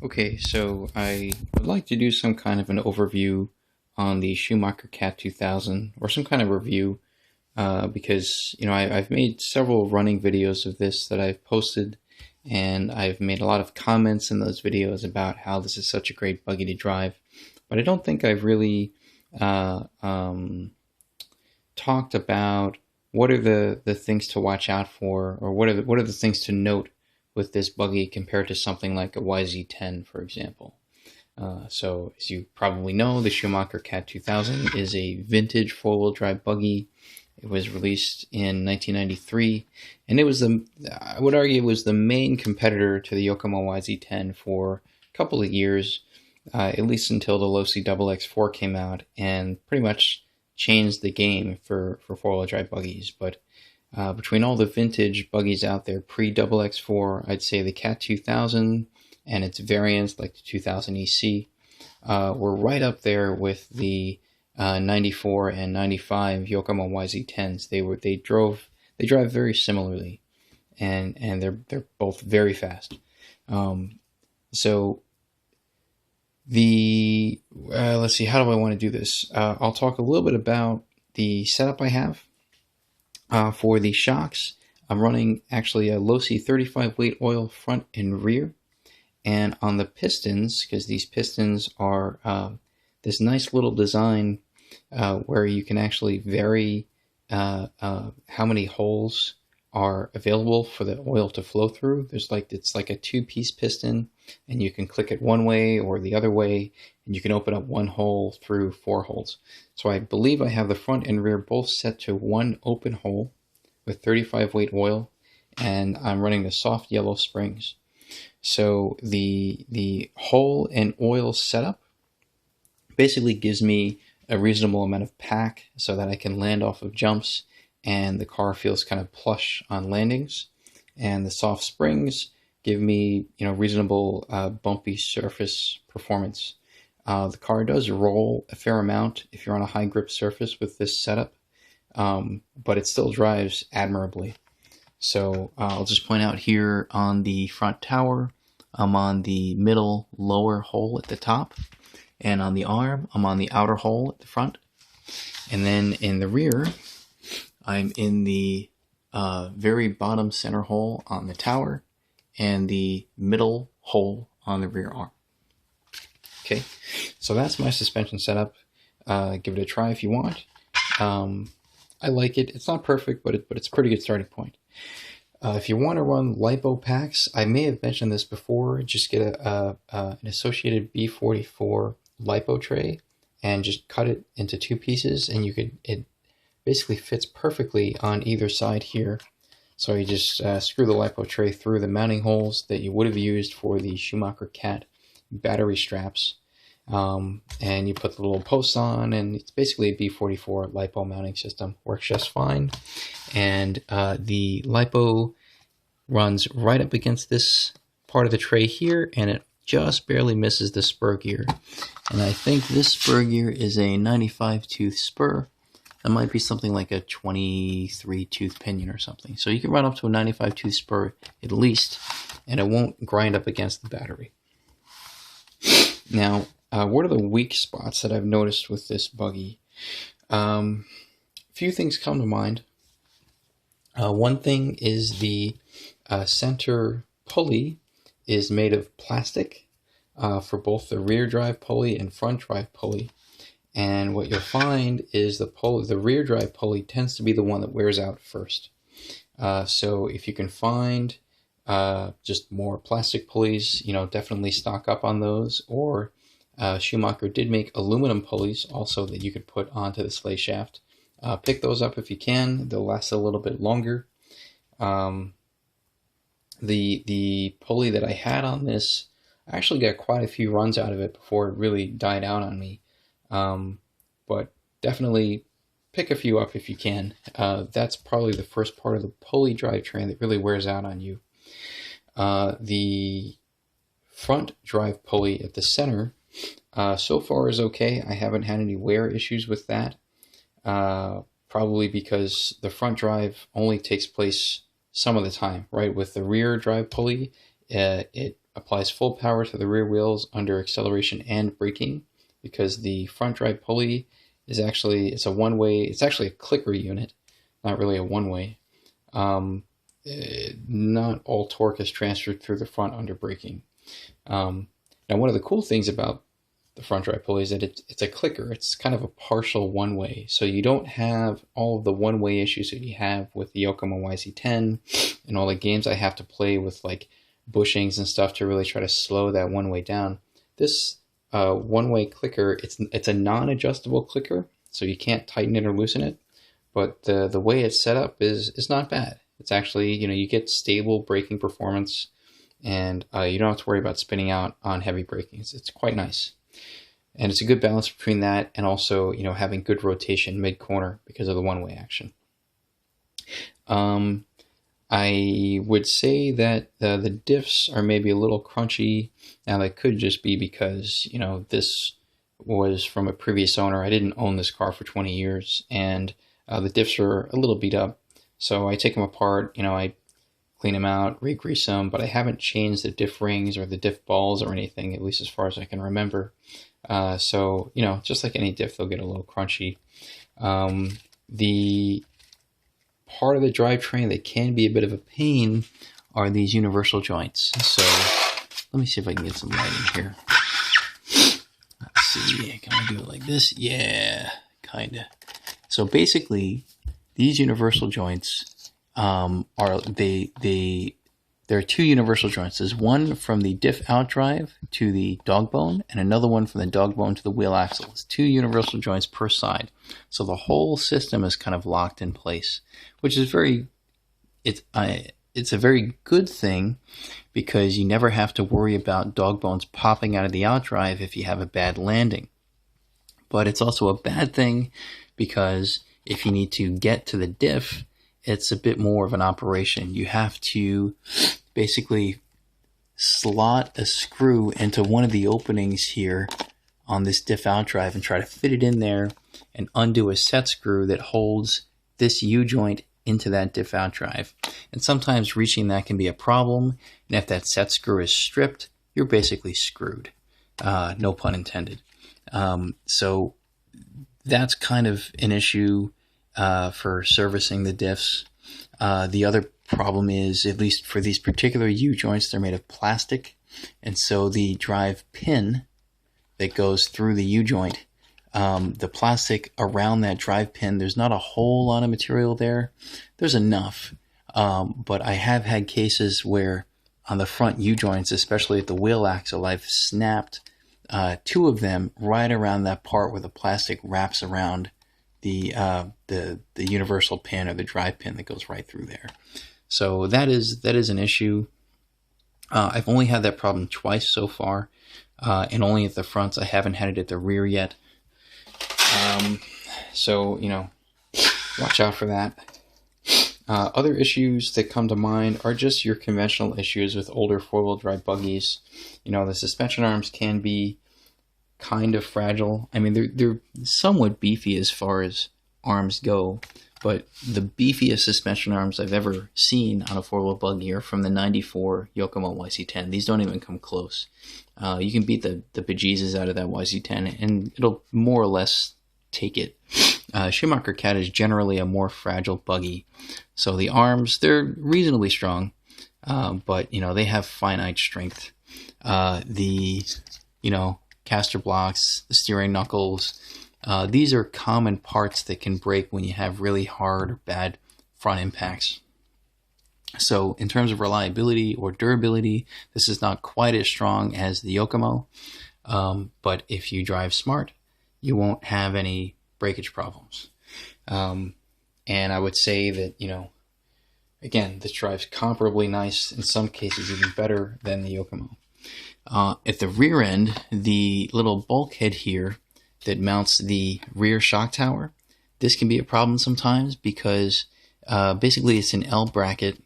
Okay, so I would like to do some kind of an overview on the Schumacher CAT 2000, or some kind of review, because I've made several running videos of this that I've posted, and I've made a lot of comments in those videos about how this is such a great buggy to drive, but I don't think I've really uh, um, talked about what are the things to watch out for, or what are the things to note with this buggy compared to something like a YZ10, for example. So, as you probably know, the Schumacher CAT 2000 is a vintage four-wheel drive buggy. It was released in 1993, and I would argue, it was the main competitor to the Yokomo YZ10 for a couple of years, at least until the Losi XX4 came out and pretty much changed the game for four-wheel drive buggies. But between all the vintage buggies out there pre-XX4, I'd say the CAT 2000 and its variants like the 2000 EC were right up there with the 94 and 95 Yokomo YZ10s. They drive very similarly, and they're both very fast. Um, so the let's see, how do I want to do this? I'll talk a little bit about the setup I have for the shocks. I'm running actually a Losi 35 weight oil front and rear. And on the pistons, because these pistons are this nice little design where you can actually vary how many holes are available for the oil to flow through. It's like a two-piece piston, and you can click it one way or the other way, and you can open up one hole through four holes. So I believe I have the front and rear both set to one open hole with 35 weight oil, and I'm running the soft yellow springs. So the hole and oil setup basically gives me a reasonable amount of pack so that I can land off of jumps and the car feels kind of plush on landings. And the soft springs give me reasonable bumpy surface performance. The car does roll a fair amount if you're on a high grip surface with this setup, but it still drives admirably. So I'll just point out here on the front tower, I'm on the middle lower hole at the top, and on the arm, I'm on the outer hole at the front. And then in the rear, I'm in the very bottom center hole on the tower and the middle hole on the rear arm. Okay, so that's my suspension setup. Give it a try if you want. I like it. It's not perfect, but it's a pretty good starting point. If you want to run lipo packs, I may have mentioned this before. Just get an associated B44 lipo tray and just cut it into two pieces, and it basically fits perfectly on either side here. So you just screw the lipo tray through the mounting holes that you would have used for the Schumacher CAT battery straps. And you put the little posts on, and it's basically a B44 lipo mounting system. Works just fine. And the lipo runs right up against this part of the tray here, and it just barely misses the spur gear. And I think this spur gear is a 95 tooth spur. That might be something like a 23 tooth pinion or something. So you can run up to a 95 tooth spur at least, and it won't grind up against the battery. Now, what are the weak spots that I've noticed with this buggy? A few things come to mind. One thing is the center pulley is made of plastic for both the rear drive pulley and front drive pulley. And what you'll find is the rear drive pulley tends to be the one that wears out first. So if you can find just more plastic pulleys, definitely stock up on those. Or Schumacher did make aluminum pulleys also that you could put onto the sleigh shaft. Pick those up if you can. They'll last a little bit longer. The pulley that I had on this, I actually got quite a few runs out of it before it really died out on me. But definitely pick a few up if you can. That's probably the first part of the pulley drivetrain that really wears out on you. The front drive pulley at the center so far is okay. I haven't had any wear issues with that. Probably because the front drive only takes place some of the time, right? With the rear drive pulley, it applies full power to the rear wheels under acceleration and braking, because the front drive pulley is actually, it's a one-way, it's actually a clicker unit, not really a one-way. Not all torque is transferred through the front under braking. Now, one of the cool things about the front drive pulley is that it's a clicker. It's kind of a partial one-way, so you don't have all of the one-way issues that you have with the Yokomo YZ10 and all the games I have to play with, like bushings and stuff, to really try to slow that one-way down. This one-way clicker, it's a non-adjustable clicker, so you can't tighten it or loosen it, but the way it's set up is not bad. It's actually, you get stable braking performance, and you don't have to worry about spinning out on heavy braking. It's quite nice. And it's a good balance between that and also, having good rotation mid-corner because of the one-way action. I would say that the diffs are maybe a little crunchy. Now, that could just be because, this was from a previous owner. I didn't own this car for 20 years, and the diffs are a little beat up. So I take them apart, I clean them out, re-grease them, but I haven't changed the diff rings or the diff balls or anything, at least as far as I can remember. So, just like any diff, they'll get a little crunchy. The part of the drivetrain that can be a bit of a pain are these universal joints. So let me see if I can get some light in here. Let's see, can I do it like this? Yeah, kind of. So basically, these universal joints there are two universal joints. There's one from the diff outdrive to the dog bone, and another one from the dog bone to the wheel axle. It's two universal joints per side. So the whole system is kind of locked in place, which is it's a very good thing, because you never have to worry about dog bones popping out of the outdrive if you have a bad landing. But it's also a bad thing because if you need to get to the diff, it's a bit more of an operation. You have to basically slot a screw into one of the openings here on this diff outdrive and try to fit it in there and undo a set screw that holds this U-joint into that diff outdrive. And sometimes reaching that can be a problem, and if that set screw is stripped, you're basically screwed. No pun intended. So that's kind of an issue for servicing the diffs. The other problem is, at least for these particular U-joints, they're made of plastic, and so the drive pin that goes through the U-joint, the plastic around that drive pin, there's not a whole lot of material there. There's enough, but I have had cases where on the front U-joints, especially at the wheel axle, I've snapped two of them right around that part where the plastic wraps around the universal pin or the drive pin that goes right through there. So that is an issue. I've only had that problem twice so far, and only at the fronts. I haven't had it at the rear yet. So, watch out for that. Other issues that come to mind are just your conventional issues with older four-wheel drive buggies. The suspension arms can be kind of fragile. I mean, they're somewhat beefy as far as arms go, but the beefiest suspension arms I've ever seen on a four-wheel buggy are from the 94 Yokomo YZ10. These don't even come close. You can beat the bejesus out of that YZ10 and it'll more or less take it. Schumacher CAT is generally a more fragile buggy, so the arms, they're reasonably strong, but they have finite strength. The caster blocks, the steering knuckles, these are common parts that can break when you have really hard or bad front impacts. So in terms of reliability or durability, this is not quite as strong as the Yokomo, but if you drive smart, you won't have any breakage problems. And I would say that, again, this drives comparably nice, in some cases even better than the Yokomo. At the rear end, the little bulkhead here that mounts the rear shock tower, this can be a problem sometimes because basically it's an L bracket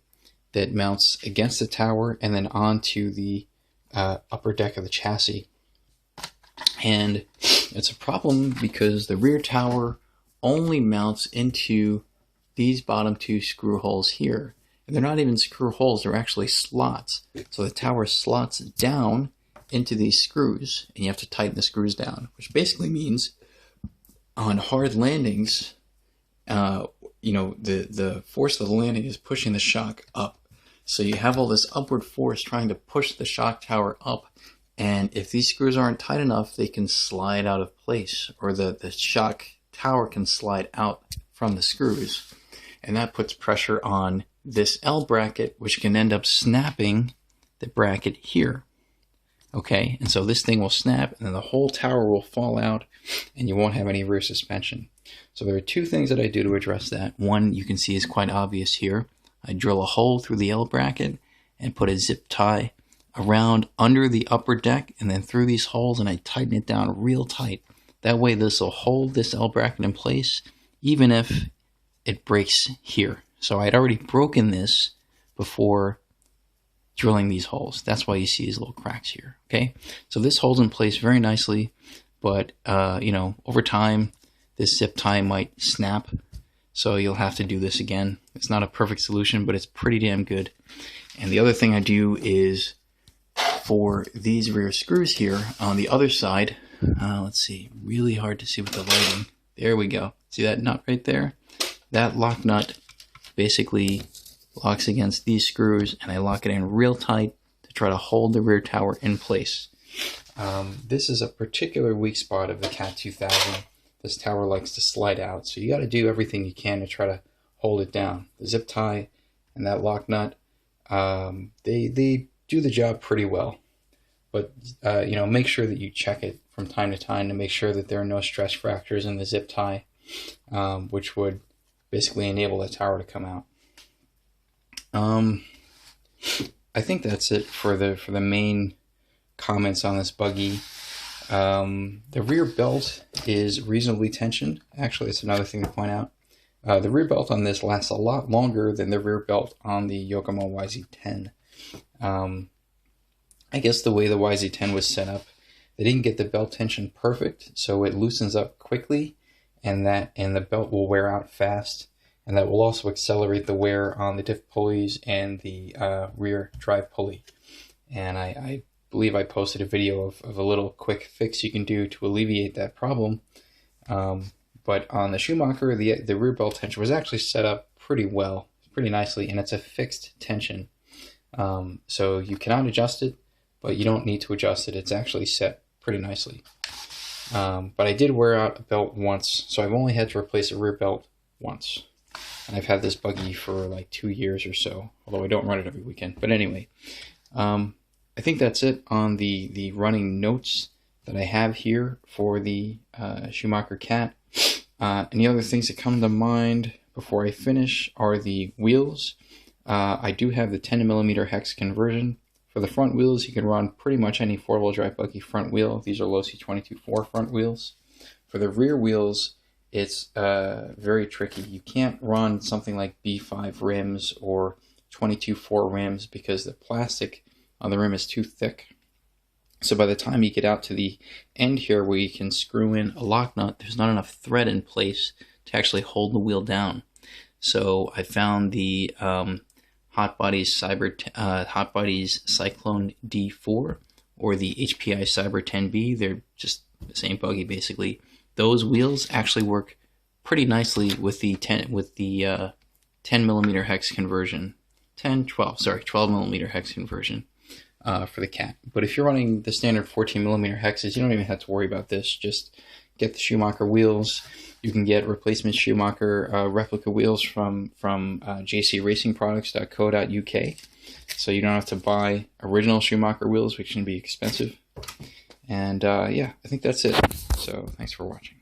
that mounts against the tower and then onto the upper deck of the chassis. And it's a problem because the rear tower only mounts into these bottom two screw holes here. And they're not even screw holes, they're actually slots. So the tower slots down into these screws, and you have to tighten the screws down, which basically means on hard landings, the force of the landing is pushing the shock up. So you have all this upward force trying to push the shock tower up, and if these screws aren't tight enough, they can slide out of place, or the shock tower can slide out from the screws, and that puts pressure on this L bracket, which can end up snapping the bracket here. Okay, and so this thing will snap, and then the whole tower will fall out, and you won't have any rear suspension. So there are two things that I do to address that. One, you can see, is quite obvious here. I drill a hole through the L bracket and put a zip tie around under the upper deck and then through these holes, and I tighten it down real tight. That way this will hold this L bracket in place even if it breaks here. So I'd already broken this before drilling these holes. That's why you see these little cracks here. Okay, so this holds in place very nicely, but over time this zip tie might snap, so you'll have to do this again. It's not a perfect solution, but it's pretty damn good. And the other thing I do is for these rear screws here on the other side, let's see, really hard to see with the lighting. There we go. See that nut right there? That lock nut basically locks against these screws, and I lock it in real tight to try to hold the rear tower in place. This is a particular weak spot of the CAT 2000. This tower likes to slide out, so you got to do everything you can to try to hold it down. The zip tie and that lock nut, they do the job pretty well, but make sure that you check it from time to time to make sure that there are no stress fractures in the zip tie, which would basically enable the tower to come out. I think that's it for the main comments on this buggy. The rear belt is reasonably tensioned. Actually, it's another thing to point out. The rear belt on this lasts a lot longer than the rear belt on the Yokomo YZ10. I guess the way the YZ10 was set up, they didn't get the belt tension perfect, so it loosens up quickly, and the belt will wear out fast, and that will also accelerate the wear on the diff pulleys and the rear drive pulley. And I believe I posted a video of a little quick fix you can do to alleviate that problem. But on the Schumacher, the rear belt tension was actually set up pretty well, pretty nicely, and it's a fixed tension. So you cannot adjust it, but you don't need to adjust it. It's actually set pretty nicely. But I did wear out a belt once, so I've only had to replace a rear belt once. And I've had this buggy for like 2 years or so, although I don't run it every weekend. But anyway, I think that's it on the running notes that I have here for the Schumacher CAT. Any other things that come to mind before I finish are the wheels. I do have the 10mm hex conversion. For the front wheels, you can run pretty much any four-wheel drive buggy front wheel. These are Losi 22.4 front wheels. For the rear wheels, it's very tricky. You can't run something like B5 rims or 22.4 rims because the plastic on the rim is too thick. So by the time you get out to the end here where you can screw in a lock nut, there's not enough thread in place to actually hold the wheel down. So I found the Hot Bodies Cyclone D4 or the HPI Cyber 10B. They're just the same buggy basically. Those wheels actually work pretty nicely with the 10mm hex conversion. 12mm hex conversion for the CAT. But if you're running the standard 14mm hexes, you don't even have to worry about this. Just get the Schumacher wheels. You can get replacement Schumacher replica wheels from jcracingproducts.co.uk. So you don't have to buy original Schumacher wheels, which can be expensive. And yeah, I think that's it. So thanks for watching.